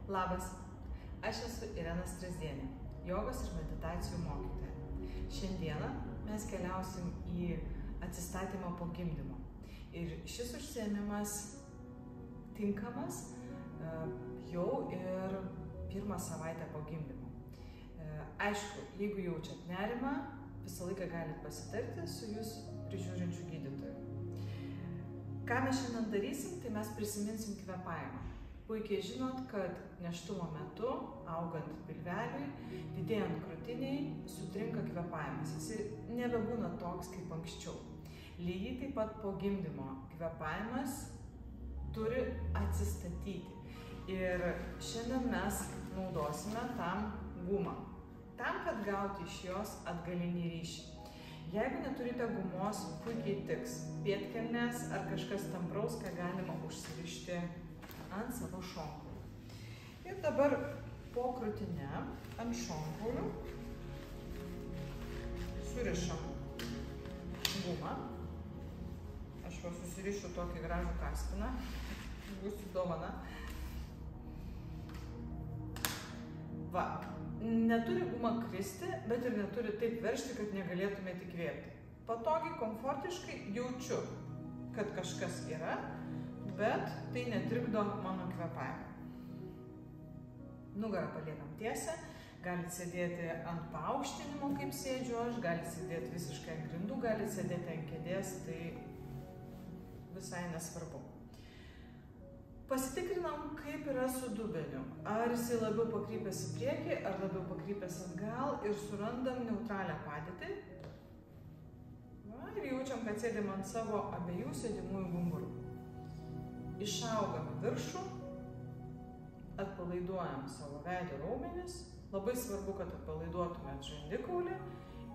Labas, aš esu Irena Strazdienė, jogos ir meditacijų mokytoja. Šiandieną mes keliausim į atsistatymą po gimdymo. Ir šis užsiėmimas tinkamas jau ir pirmą savaitę po gimdymo. Aišku, jeigu jaučiat nerimą, visą laiką galite pasitarti su jūs prižiūrinčiu gydytoju. Ką mes šiandien darysim, tai mes prisiminsim kvėpavimą. Puikiai žinot, kad nėštumo metu, augant pilveliui, didėjant krūtiniai, sutrinka kvėpavimas. Jis nebebūna toks kaip anksčiau. Lygiai taip pat po gimdymo kvėpavimas turi atsistatyti. Ir šiandien mes naudosime tam gumą. Tam, kad gauti iš jos atgalinį ryšį. Jeigu neturite gumos, puikiai tiks pėdkelnės ar kažkas tampraus, ką galima užsirišti ant savo šonkaulių. Ir dabar po krūtinę ant šonkaulių surišam gumą. Aš jau susirišiu tokį gražų kaspiną. Būsiu dovana. Va. Neturi guma kristi, bet ir neturi taip veržti, kad negalėtumėte įkvėpti. Patogiai, komfortiškai jaučiu, kad kažkas yra, bet tai netrikdo mano kvėpavimą. Nugarą paliekam tiesią, galite sėdėti ant paaukštinimo, kaip sėdžiu aš, galite sėdėti visiškai ant grindų, galite sėdėti ant kėdės, tai visai nesvarbu. Pasitikrinam, kaip yra su dubeniu. Ar jisai labiau pakrypęs į priekį, ar labiau pakrypęs atgal ir surandam neutralią padėtį. Va, ir jaučiam, kad sėdėm ant savo abiejų sėdimųjų gumburų. Išaugam viršų, atpalaiduojam savo veido raumenis. Labai svarbu, kad atpalaiduotumėt žandikaulį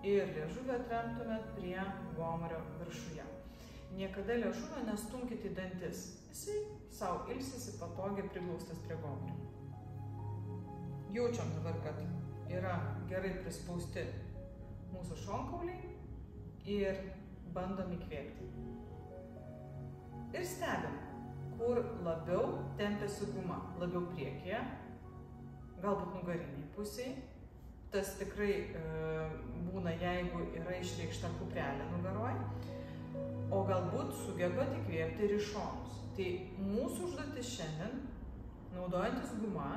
ir liežuvį atremtumėt prie gomurio viršuje. Niekada liežuvio nestumkite į dantis. Jisai savo ilsisi patogiai priglaustas prie gomurio. Jaučiam dabar, kad yra gerai prispausti mūsų šonkauliai ir bandom įkvėpti. Ir stebim, kur labiau tempiasi guma, labiau priekyje, galbūt nugariniai pusiai. Tas tikrai būna, jeigu yra išreikšta kuprelė nugaroj, o galbūt sugebat įkvėpti ir iš šonus. Tai mūsų užduotis šiandien, naudojantis guma,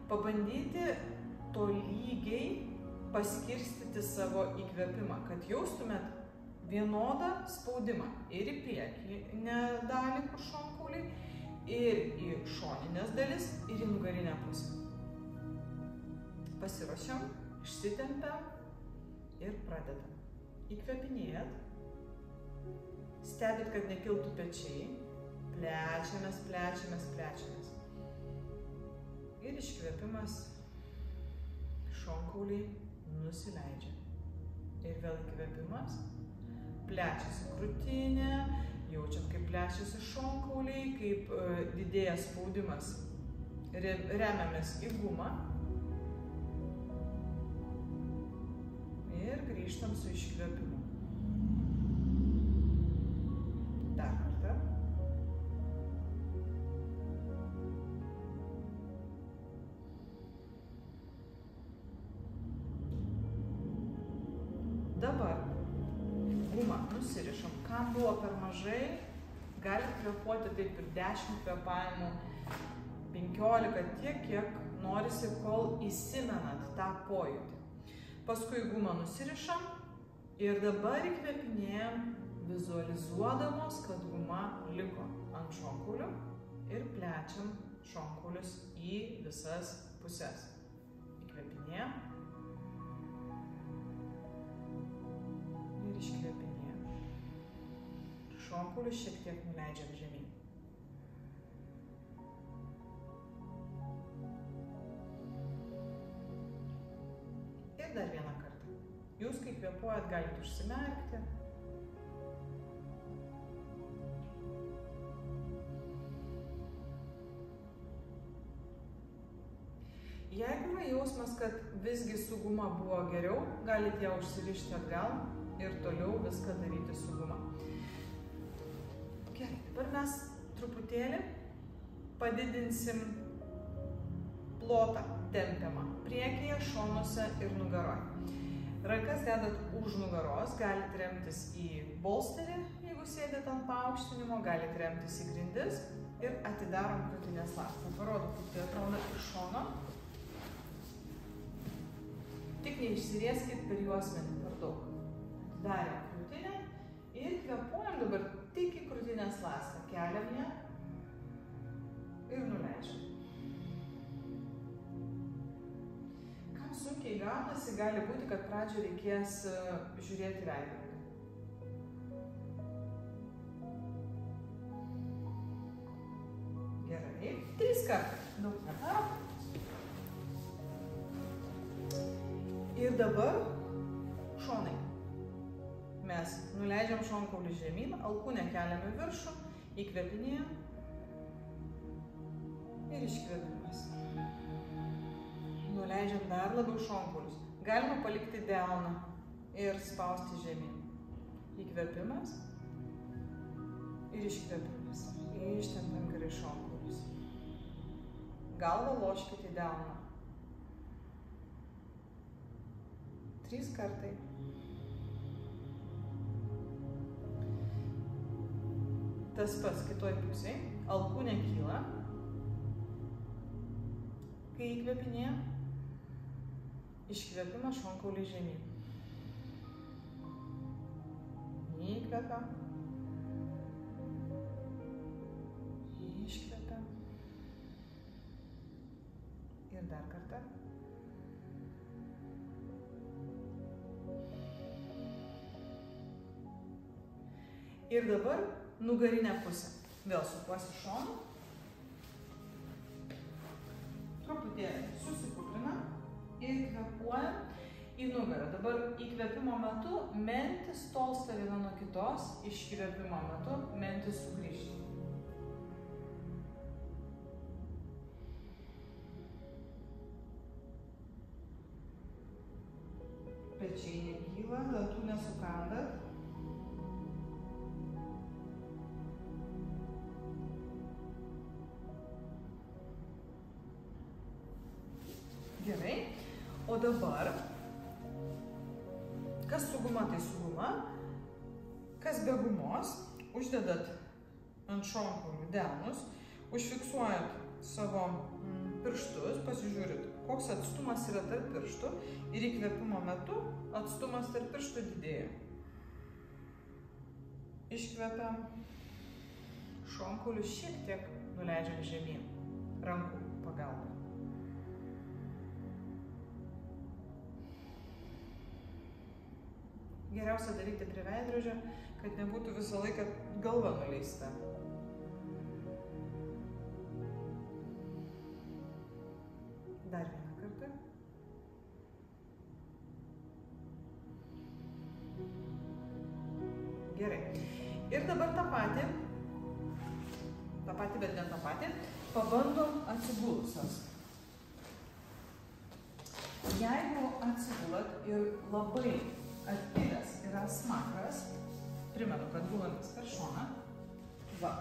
pabandyti tolygiai paskirstyti savo įkvėpimą, kad jaustumėt vienodą spaudimą ir į priekinę dalį, kur šonkauliai, ir į šoninės dalis, ir į nugarinę pusę. Pasiruošiam, išsitempiam ir pradedam. Įkvėpinėjat, stebit, kad nekiltų pečiai, plečiamės, plečiamės, plečiamės. Ir iškvėpimas, šonkauliai nusileidžia. Ir vėl įkvėpimas. Plečiasi krūtinė, jaučiam, kaip plečiasi šonkauliai, kaip didėja spaudimas. Remiamės į gumą. Ir grįžtam su iškvėpimu. Dar kartą. Dabar gumą nusirišam. Kam buvo per mažai, galite kvėpuoti taip ir 10 kvėpavimų, 15, tiek, kiek norisi, kol įsimenat tą pojūtį. Paskui gumą nusirišam ir dabar įkvėpinėjam, vizualizuodamos, kad guma liko ant šonkaulių ir plečiam šonkaulius į visas puses. Įkvėpinėjam. Ir iškvėpinėjam. Šonkaulius šiek tiek nuleidžiam žemyn. Ir dar vieną kartą. Jūs, kai kvėpuojat, galite užsimerkti. Jeigu yra jausmas, kad visgi su guma buvo geriau, galite ją užsirišti atgal ir toliau viską daryti su guma. Gerai, dabar mes truputėlį padidinsim plotą, tempiamą priekyje, šonuose ir nugaroje. Rankas dedat už nugaros, galite remtis į bolsterį, jeigu sėdėt ant paaukštinimo, galite remtis į grindis ir atidarom krūtinės ląstą. Parodu, kaip tai atrodo iš šono. Tik neišsirieskit per juosmenį per daug. Atidarėm krūtinę ir kvėpuojam dabar tik į krūtinės ląstą. Keliam ją ir nuleidžiam. Kam sunkiai gaunasi, gali būti, kad pradžioje reikės žiūrėti veidrodį. Gerai. 3 kartai. Daug nedarom. Ir dabar šonai. Mes nuleidžiam šonkaulį žemyn, alkūnę keliam į viršų, įkvėpinėjam ir iškvėpimas. Nuleidžiam dar labiau šonkaulius. Galima palikti delną ir spausti žemyn. Įkvėpimas ir iškvėpimas. Ištempiam gerai šonkaulius. Galvą loškite į delną. 3 kartai. Tas pats kitoj pusėj. Alkūnė kyla. Kai įkvėpinėjam, iškvėpimas šonkaulį žemyn. Įkvėpiam. Iškvėpiam. Ir dar kartą. Ir dabar nugarinę pusę. Vėl sukuosi šonu. Truputėlį susikuprinam ir kvėpuojam į nugarą. Dabar įkvėpimo metu mentis tolsta viena nuo kitos, iškvėpimo metu mentis sugrįžti. Pečiai nekyla, dantų nesukandat. Gerai. O dabar, kas su guma, tai su guma. Kas be gumos, uždedat ant šonkaulių delnus, užfiksuojat savo pirštus, pasižiūrit, koks atstumas yra tarp pirštų ir įkvėpimo metu atstumas tarp pirštų didėja. Iškvėpiam, šonkaulius šiek tiek nuleidžiam žemyn, rankų pagalba. Geriausia daryti prie veidrodžio, kad nebūtų visą laiką galva nuleista. Dar vieną kartą. Gerai. Ir dabar tą patį, bet ne tą patį, pabandom atsigulusios. Jeigu atsigulat ir labai atkilęs yra smakras, primenu, kad gulamės per šoną. Va.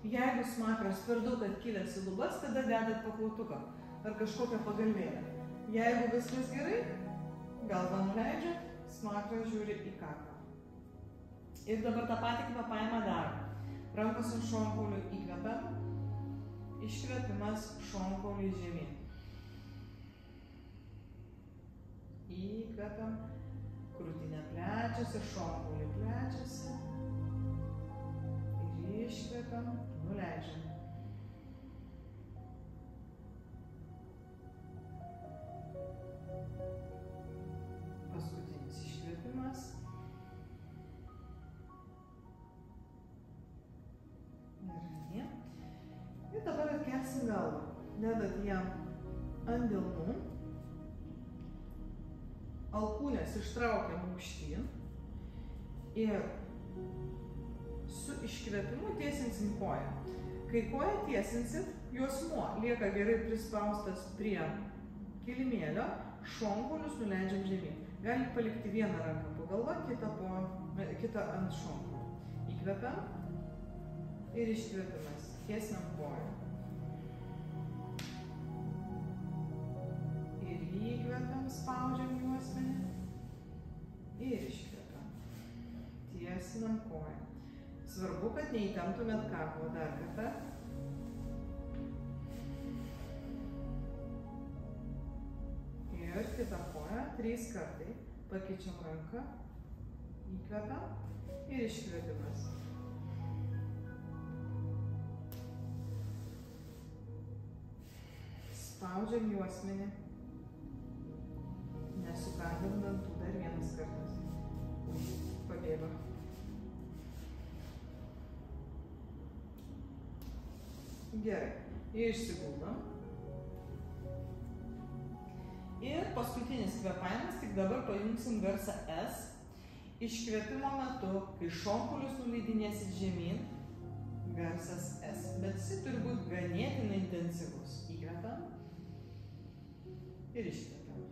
Jeigu smakras per daug atkilęs į lubas, tada dedat paklautuką ar kažkokią pagalvėlę. Jeigu viskas gerai, galvą nuleidžiat, smakras žiūri į kaklą. Ir dabar tą patį kvėpavimą darom. Rankos ant šonkaulių įkvepiam, iškvėpimas šonkaulį žemyn. Įkvepiam. Krūtinė plečiasi, šonkauliai plečiasi. Ir iškvepiam, nuleidžiam. Paskutinis iškvėpimas. Gerai. Ir dabar atkelsim galvą. Dedat ją ant delnų. Alkūnės ištraukiam aukštyn ir su iškvėpimu tiesinsim koją. Kai koją tiesinsit, juosmuo lieka gerai prispaustas prie kilimėlio, šonkaulius nuleidžiam žemyn. Galit palikti vieną ranką po galva, kitą ant šonkaulių. Įkvepiam ir iškvėpimas. Tiesinam koją. spaudžiam juosmenį ir iškvepiam. Tiesinam koją. Svarbu, kad neįtemptumėt kaklo dar kartą. Ir kitą koją 3 kartai. Pakeičiam ranką, įkvepiam ir iškvėpimas. Spaudžiam juosmenį. Nesukandam dantų dar vienas kartas. Pabėgo. Gerai. Išsiguldam. Ir paskutinis kvėpavimas, tik dabar pajungsim garsą S. Iškvėpimo metu, kai šonkulius nuleidinėsit žemyn, garsas S, bet jis turi būti ganėtinai intensyvus. Įkvepiam ir iškvepiam.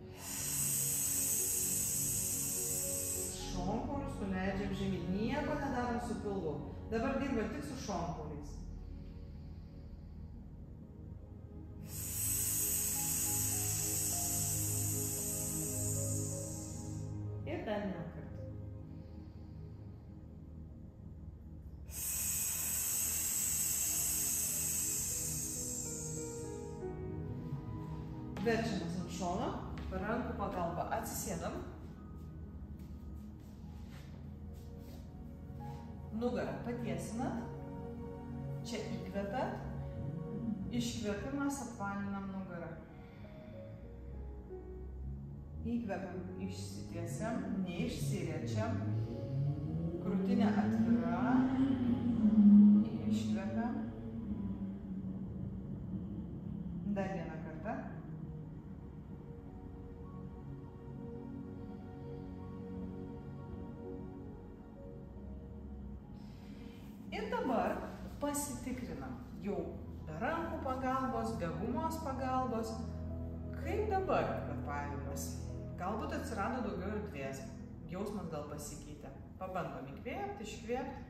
Šonkulius nuleidžiam žemyn, nieko nedarom su pilvu. Dabar dirba tik su šonkuliais. Ir dar vieną kartą. Verčiamės ant šono, rankų pagalba atsisėdam. Nugarą patiesinat. Čia įkvepiat. Iškvėpimas apvalinam nugarą. Įkvepiam, išsitiesiam, neišsiriečiam. Krūtinė atvira. Iškvepiam. Dar vieną kartą. Ir dabar pasitikrinam jau be rankų pagalbos, be gumos pagalbos. Kaip dabar kvėpavimas? Galbūt atsirado daugiau erdvės, jausmas gal pasikeitė. Pabandom įkvėpti, iškvėpti.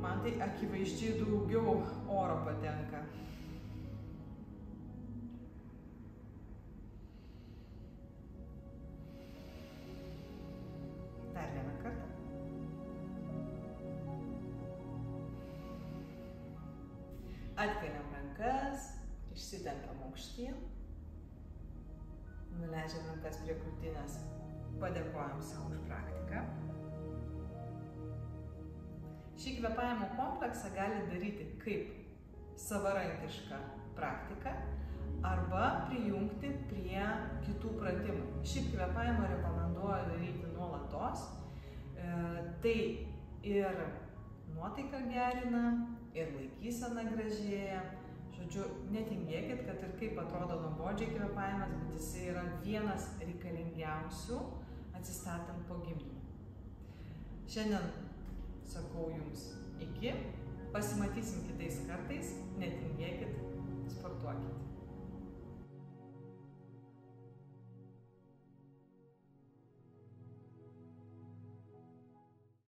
Man tai akivaizdžiai daugiau oro patenka. Dar vieną kartą. Atkeliam rankas, išsitempiam aukštyn. Nuleidžiam rankas prie krūtinės, padėkojam savo už praktiką. Šį kvėpavimo kompleksą gali daryti kaip savarankišką praktiką arba prijungti prie kitų pratimų. Šį kvėpavimą rekomenduoju daryti nuolatos. Tai ir nuotaiką gerina, ir laikysena gražėja. Žodžiu, netingėkit, kad ir kaip atrodo nuobodžiai kvėpavimas, bet jis yra vienas reikalingiausių atsistatant po gimdymo. Šiandien sakau jums iki, pasimatysim kitais kartais, netingėkit.